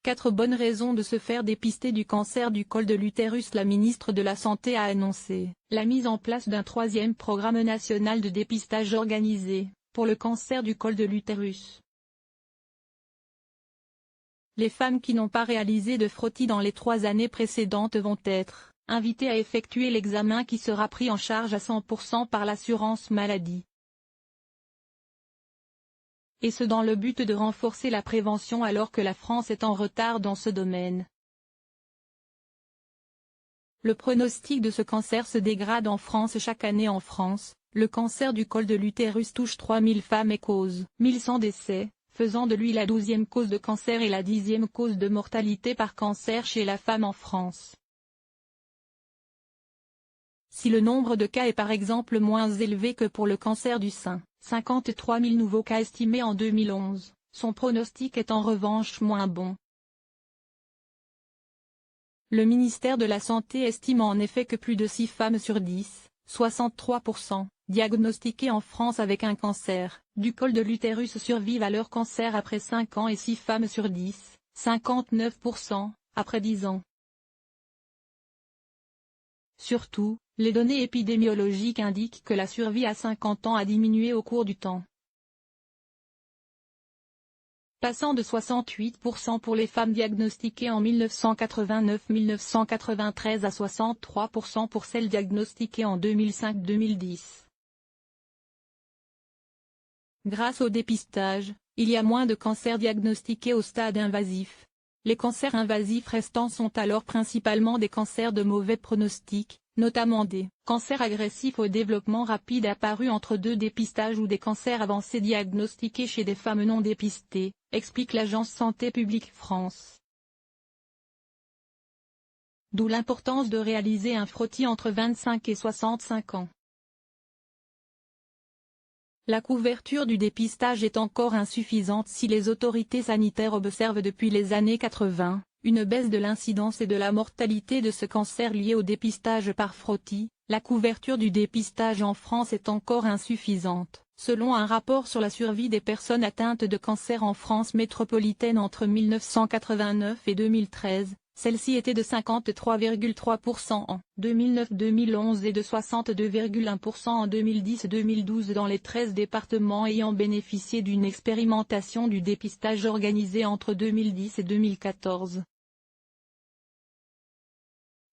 4 bonnes raisons de se faire dépister du cancer du col de l'utérus. La ministre de la Santé a annoncé la mise en place d'un 3e programme national de dépistage organisé pour le cancer du col de l'utérus. Les femmes qui n'ont pas réalisé de frottis dans les 3 années précédentes vont être invitées à effectuer l'examen qui sera pris en charge à 100% par l'assurance maladie. Et ce dans le but de renforcer la prévention alors que la France est en retard dans ce domaine. Le pronostic de ce cancer se dégrade en France chaque année. En France, le cancer du col de l'utérus touche 3000 femmes et cause 1100 décès, faisant de lui la 12e cause de cancer et la 10e cause de mortalité par cancer chez la femme en France. Si le nombre de cas est par exemple moins élevé que pour le cancer du sein, 53 000 nouveaux cas estimés en 2011, son pronostic est en revanche moins bon. Le ministère de la Santé estime en effet que plus de 6 femmes sur 10, 63%, diagnostiquées en France avec un cancer du col de l'utérus survivent à leur cancer après 5 ans et 6 femmes sur 10, 59%, après 10 ans. Surtout, les données épidémiologiques indiquent que la survie à 50 ans a diminué au cours du temps, passant de 68% pour les femmes diagnostiquées en 1989-1993 à 63% pour celles diagnostiquées en 2005-2010. Grâce au dépistage, il y a moins de cancers diagnostiqués au stade invasif. Les cancers invasifs restants sont alors principalement des cancers de mauvais pronostic, notamment des cancers agressifs au développement rapide apparus entre 2 dépistages ou des cancers avancés diagnostiqués chez des femmes non dépistées, explique l'agence Santé publique France. D'où l'importance de réaliser un frottis entre 25 et 65 ans. La couverture du dépistage est encore insuffisante si les autorités sanitaires observent depuis les années 80, une baisse de l'incidence et de la mortalité de ce cancer lié au dépistage par frottis. La couverture du dépistage en France est encore insuffisante. Selon un rapport sur la survie des personnes atteintes de cancer en France métropolitaine entre 1989 et 2013, celle-ci était de 53,3% en 2009-2011 et de 62,1% en 2010-2012 dans les 13 départements ayant bénéficié d'une expérimentation du dépistage organisée entre 2010 et 2014.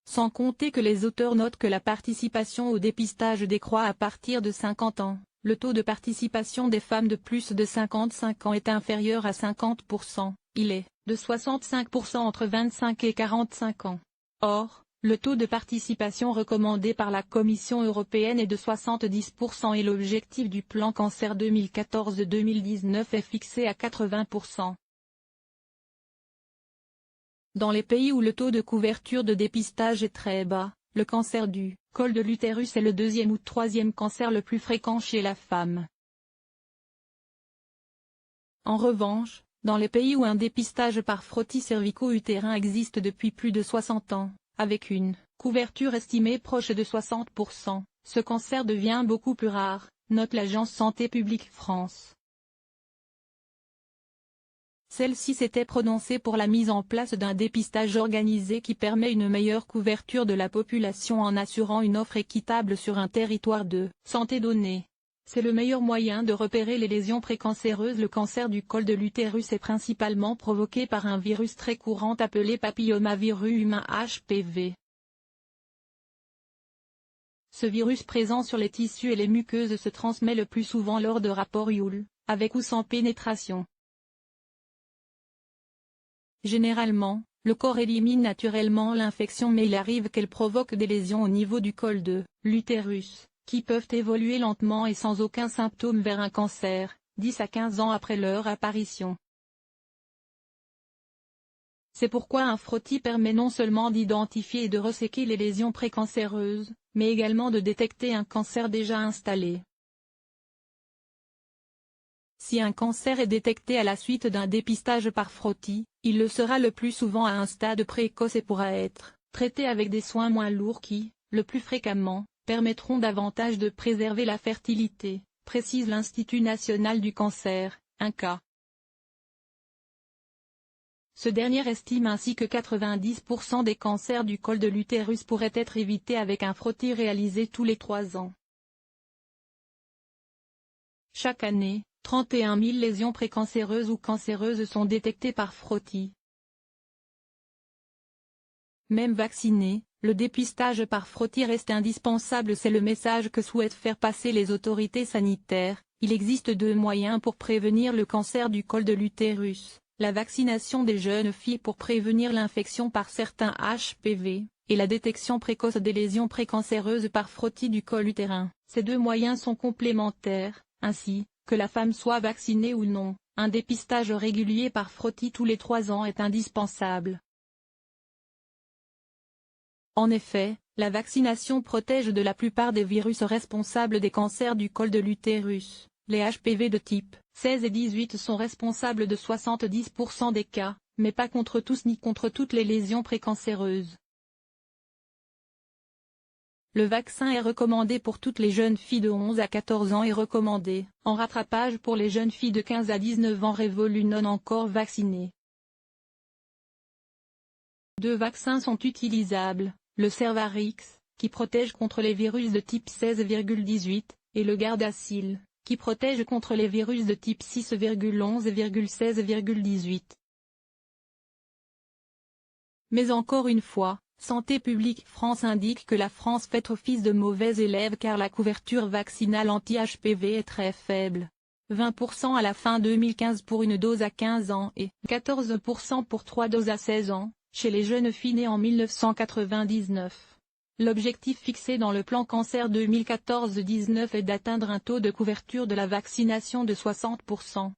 Sans compter que les auteurs notent que la participation au dépistage décroît à partir de 50 ans, le taux de participation des femmes de plus de 55 ans est inférieur à 50%, il est de 65% entre 25 et 45 ans. Or, le taux de participation recommandé par la Commission européenne est de 70% et l'objectif du plan cancer 2014-2019 est fixé à 80%. Dans les pays où le taux de couverture de dépistage est très bas, le cancer du col de l'utérus est le 2e ou 3e cancer le plus fréquent chez la femme. En revanche, dans les pays où un dépistage par frottis cervico-utérin existe depuis plus de 60 ans, avec une couverture estimée proche de 60%, ce cancer devient beaucoup plus rare, note l'agence Santé publique France. Celle-ci s'était prononcée pour la mise en place d'un dépistage organisé qui permet une meilleure couverture de la population en assurant une offre équitable sur un territoire de santé donné. C'est le meilleur moyen de repérer les lésions précancéreuses. Le cancer du col de l'utérus est principalement provoqué par un virus très courant appelé papillomavirus humain HPV. Ce virus présent sur les tissus et les muqueuses se transmet le plus souvent lors de rapports Joule, avec ou sans pénétration. Généralement, le corps élimine naturellement l'infection mais il arrive qu'elle provoque des lésions au niveau du col de l'utérus, qui peuvent évoluer lentement et sans aucun symptôme vers un cancer, 10 à 15 ans après leur apparition. C'est pourquoi un frottis permet non seulement d'identifier et de resséquer les lésions précancéreuses, mais également de détecter un cancer déjà installé. Si un cancer est détecté à la suite d'un dépistage par frottis, il le sera le plus souvent à un stade précoce et pourra être traité avec des soins moins lourds qui, le plus fréquemment, permettront davantage de préserver la fertilité, précise l'Institut national du cancer, INCa. Ce dernier estime ainsi que 90% des cancers du col de l'utérus pourraient être évités avec un frottis réalisé tous les 3 ans. Chaque année, 31 000 lésions précancéreuses ou cancéreuses sont détectées par frottis. Même vacciné, le dépistage par frottis reste indispensable. C'est le message que souhaitent faire passer les autorités sanitaires. Il existe 2 moyens pour prévenir le cancer du col de l'utérus: la vaccination des jeunes filles pour prévenir l'infection par certains HPV, et la détection précoce des lésions précancéreuses par frottis du col utérin. Ces 2 moyens sont complémentaires, ainsi, que la femme soit vaccinée ou non, un dépistage régulier par frottis tous les 3 ans est indispensable. En effet, la vaccination protège de la plupart des virus responsables des cancers du col de l'utérus. Les HPV de type 16 et 18 sont responsables de 70% des cas, mais pas contre tous ni contre toutes les lésions précancéreuses. Le vaccin est recommandé pour toutes les jeunes filles de 11 à 14 ans et recommandé, en rattrapage pour les jeunes filles de 15 à 19 ans révolues non encore vaccinées. 2 vaccins sont utilisables, le Cervarix, qui protège contre les virus de type 16,18, et le Gardasil, qui protège contre les virus de type 6,11 et 16,18. Mais encore une fois, Santé publique France indique que la France fait office de mauvais élève car la couverture vaccinale anti-HPV est très faible. 20% à la fin 2015 pour une dose à 15 ans et 14% pour 3 doses à 16 ans, chez les jeunes filles nées en 1999. L'objectif fixé dans le plan cancer 2014-19 est d'atteindre un taux de couverture de la vaccination de 60%.